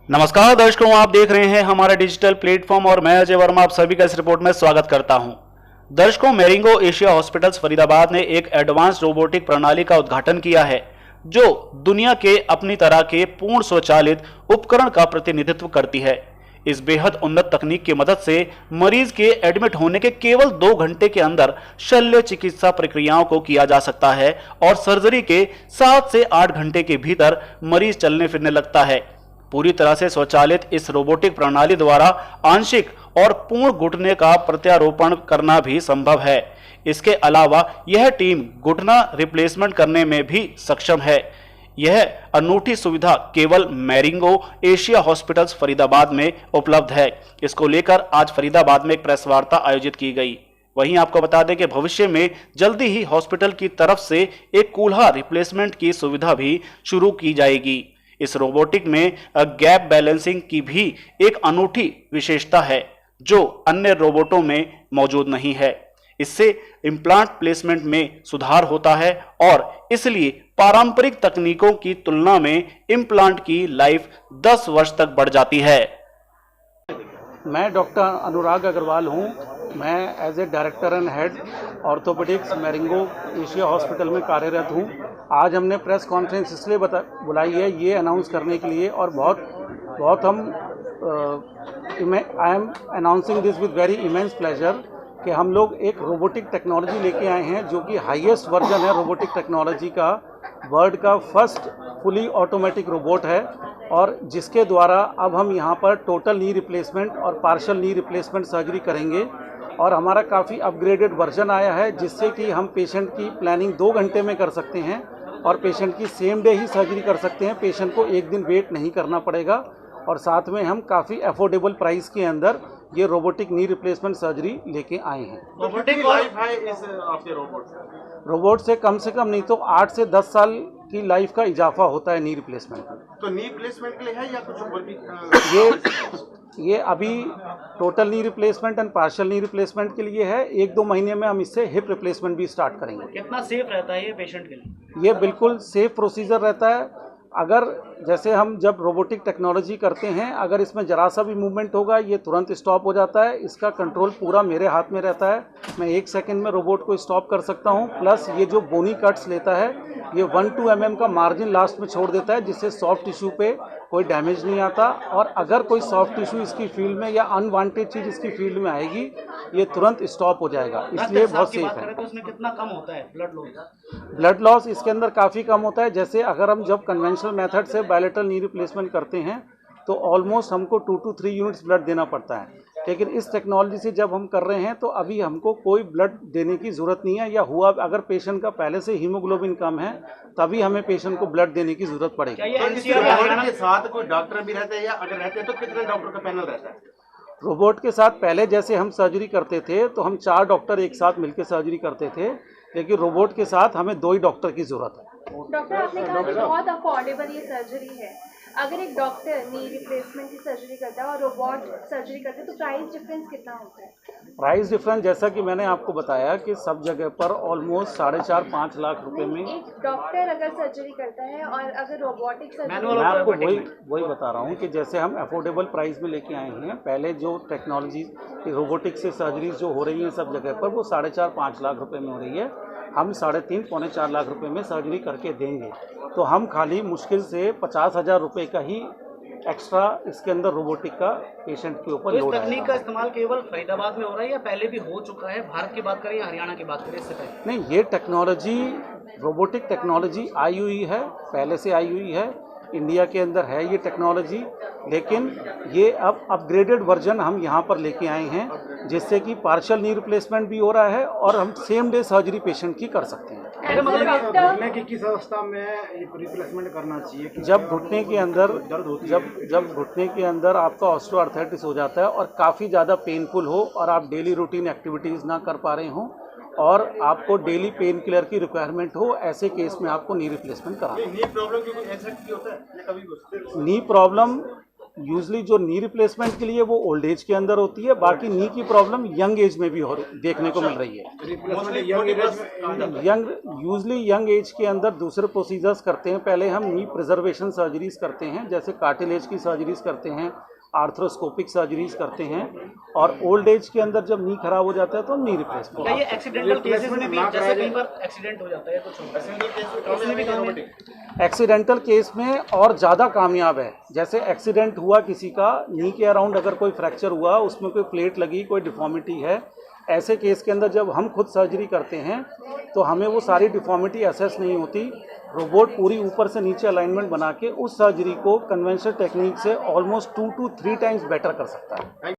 नमस्कार दर्शकों, आप देख रहे हैं हमारा डिजिटल प्लेटफॉर्म और मैं अजय वर्मा आप सभी का इस रिपोर्ट में स्वागत करता हूं। दर्शकों, मैरिंगो एशिया हॉस्पिटल्स फरीदाबाद ने एक एडवांस रोबोटिक प्रणाली का उद्घाटन किया है जो दुनिया के अपनी तरह के पूर्ण स्वचालित उपकरण का प्रतिनिधित्व करती है। इस बेहद उन्नत तकनीक की मदद से मरीज के एडमिट होने के केवल 2 घंटे के अंदर शल्य चिकित्सा प्रक्रियाओं को किया जा सकता है और सर्जरी के 7 से 8 घंटे के भीतर मरीज चलने फिरने लगता है। पूरी तरह से स्वचालित इस रोबोटिक प्रणाली द्वारा आंशिक और पूर्ण घुटने का प्रत्यारोपण करना भी संभव है। इसके अलावा यह टीम घुटना रिप्लेसमेंट करने में भी सक्षम है। यह अनूठी सुविधा केवल मैरिंगो एशिया हॉस्पिटल्स फरीदाबाद में उपलब्ध है। इसको लेकर आज फरीदाबाद में एक प्रेस वार्ता आयोजित की गई। वहीं आपको बता दें कि भविष्य में जल्दी ही हॉस्पिटल की तरफ से एक कूल्हा रिप्लेसमेंट की सुविधा भी शुरू की जाएगी। इस रोबोटिक में गैप बैलेंसिंग की भी एक अनूठी विशेषता है जो अन्य रोबोटों में मौजूद नहीं है। इससे इम्प्लांट प्लेसमेंट में सुधार होता है और इसलिए पारंपरिक तकनीकों की तुलना में इम्प्लांट की लाइफ 10 वर्ष तक बढ़ जाती है। मैं डॉक्टर अनुराग अग्रवाल हूं। मैं as a director and head orthopaedics Marengo Asia hospital में कार्यरत हूं। आज हमने प्रेस कॉन्फ्रेंस इसलिए बुलाई है ये अनाउंस करने के लिए और बहुत I am announcing this with very immense pleasure कि हम लोग एक रोबोटिक टेक्नोलॉजी लेके आए हैं जो कि हाईएस्ट वर्जन है रोबोटिक टेक्नोलॉजी का। वर्ल्ड का फर्स्ट फुली ऑटोमेटिक रोबोट है और जिसके द्वारा अब हम यहाँ पर टोटल नी रिप्लेसमेंट और पार्शियल नी रिप्लेसमेंट सर्जरी करेंगे। और हमारा काफ़ी अपग्रेडेड वर्जन आया है जिससे कि हम पेशेंट की प्लानिंग 2 घंटे में कर सकते हैं और पेशेंट की सेम डे ही सर्जरी कर सकते हैं। पेशेंट को एक दिन वेट नहीं करना पड़ेगा और साथ में हम काफ़ी अफोर्डेबल प्राइस के अंदर ये रोबोटिक नी रिप्लेसमेंट सर्जरी लेके आए हैं। रोबोटिक लाइफ है इस आपके रोबोट से कम नहीं तो 8 से 10 साल की लाइफ का इजाफा होता है नी रिप्लेसमेंट में। तो नी रिप्लेसमेंट के लिए है या कुछ और भी? ये अभी total knee replacement and partial knee replacement के लिए है। 1-2 महीने में हम इससे हिप रिप्लेसमेंट भी स्टार्ट करेंगे। कितना सेफ रहता है ये पेशेंट के लिए? ये बिल्कुल सेफ प्रोसीजर रहता है। अगर जैसे हम जब रोबोटिक टेक्नोलॉजी करते हैं अगर इसमें ज़रा सा भी मूवमेंट होगा ये तुरंत स्टॉप हो जाता है। इसका कंट्रोल पूरा मेरे हाथ में रहता है। मैं 1 सेकंड में रोबोट को स्टॉप कर सकता हूं। प्लस ये जो बोनी कट्स लेता है ये 1-2 mm का मार्जिन लास्ट में छोड़ देता है जिससे सॉफ्ट टिश्यू पे कोई डैमेज नहीं आता। और अगर कोई सॉफ्ट टिश्यू इसकी फील्ड में या अनवांटेड चीज़ इसकी फील्ड में आएगी ये तुरंत स्टॉप हो जाएगा। इसलिए बहुत सेफ है। तो उसमें कितना कम होता है ब्लड लॉस इसके अंदर काफ़ी कम होता है। जैसे अगर हम जब कन्वेंशनल मेथड से बायलैटरल नी रिप्लेसमेंट करते हैं तो ऑलमोस्ट हमको 2 to 3 यूनिट्स ब्लड देना पड़ता है। लेकिन इस टेक्नोलॉजी से जब हम कर रहे हैं तो अभी हमको कोई ब्लड देने की ज़रूरत नहीं है। या हुआ अगर पेशेंट का पहले से हीमोग्लोबिन कम है तभी हमें पेशेंट को ब्लड देने की ज़रूरत पड़ेगी। रोबोट के साथ कोई डॉक्टर भी रहते हैं या अगर रहते हैं तो कितने डॉक्टर का पैनल रहता है? रोबोट के साथ पहले जैसे हम सर्जरी करते थे तो हम 4 डॉक्टर एक साथ मिलकर सर्जरी करते थे, लेकिन रोबोट के साथ हमें 2 ही डॉक्टर की ज़रूरत है। डॉक्टर आपने कहा कि बहुत अफोर्डेबल ये सर्जरी है। अगर एक डॉक्टर नी रिप्लेसमेंट की सर्जरी करता है और रोबोट सर्जरी करता है तो प्राइस डिफरेंस कितना होता है? प्राइस डिफरेंस जैसा कि मैंने आपको बताया कि सब जगह पर ऑलमोस्ट 4.5-5 लाख रुपए में एक डॉक्टर अगर सर्जरी करता है और अगर रोबोटिक सर्जरी मैं आपको वही बता रहा हूँ कि जैसे हम अफोर्डेबल प्राइस में लेके आए हैं। पहले जो टेक्नोलॉजी रोबोटिक से सर्जरीज जो हो रही हैं सब जगह पर वो 4.5-5 लाख रुपए में हो रही है। हम 3.5-4 लाख रुपए में सर्जरी करके देंगे। तो हम खाली मुश्किल से 50,000 रुपये का ही एक्स्ट्रा इसके अंदर रोबोटिक का पेशेंट के ऊपर लोड है। इस तकनीक का इस्तेमाल केवल फरीदाबाद में हो रहा है या पहले भी हो चुका है? भारत की बात करें या हरियाणा की बात करें इससे पहले? नहीं, ये टेक्नोलॉजी रोबोटिक टेक्नोलॉजी आई हुई है, पहले से आई हुई है। इंडिया के अंदर है ये टेक्नोलॉजी, लेकिन ये अब अपग्रेडेड वर्जन हम यहाँ पर लेके आए हैं जिससे कि पार्शियल नी रिप्लेसमेंट भी हो रहा है और हम सेम डे सर्जरी पेशेंट की कर सकते हैं। घुटने की किस अवस्था में रिप्लेसमेंट करना चाहिए? जब घुटने के अंदर जब घुटने के अंदर आपका ऑस्टियोआर्थराइटिस हो जाता है और काफ़ी ज़्यादा पेनफुल हो और आप डेली रूटीन एक्टिविटीज़ ना कर पा रहे हों और आपको डेली पेन किलर की रिक्वायरमेंट हो, ऐसे केस में आपको नी रिप्लेसमेंट कराना। नी प्रॉब्लम यूजली जो नी रिप्लेसमेंट के लिए वो ओल्ड एज के अंदर होती है, बाकी नी की प्रॉब्लम यंग एज में भी देखने को मिल रही है। यूजली यंग एज के अंदर दूसरे प्रोसीजर्स करते हैं। पहले हम नी प्रिजर्वेशन सर्जरीज करते हैं, जैसे कार्टिलेज की सर्जरीज करते हैं, आर्थ्रोस्कोपिक सर्जरीज करते हैं, और ओल्ड एज के अंदर जब नी खराब हो जाता है तो नी रिप्लेसमेंट। ये एक्सीडेंटल केसेस में भी, जैसे कई बार एक्सीडेंट हो जाता है तो एक्सीडेंटल केस में और ज़्यादा कामयाब है। जैसे एक्सीडेंट हुआ किसी का, नी के अराउंड अगर कोई फ्रैक्चर हुआ, उसमें कोई प्लेट लगी, कोई डिफॉर्मिटी है, ऐसे केस के अंदर जब हम खुद सर्जरी करते हैं तो हमें वो सारी डिफॉर्मिटी असेस नहीं होती। रोबोट पूरी ऊपर से नीचे अलाइनमेंट बना के उस सर्जरी को कन्वेंशनल टेक्निक से ऑलमोस्ट 2 to 3 टाइम्स बेटर कर सकता है।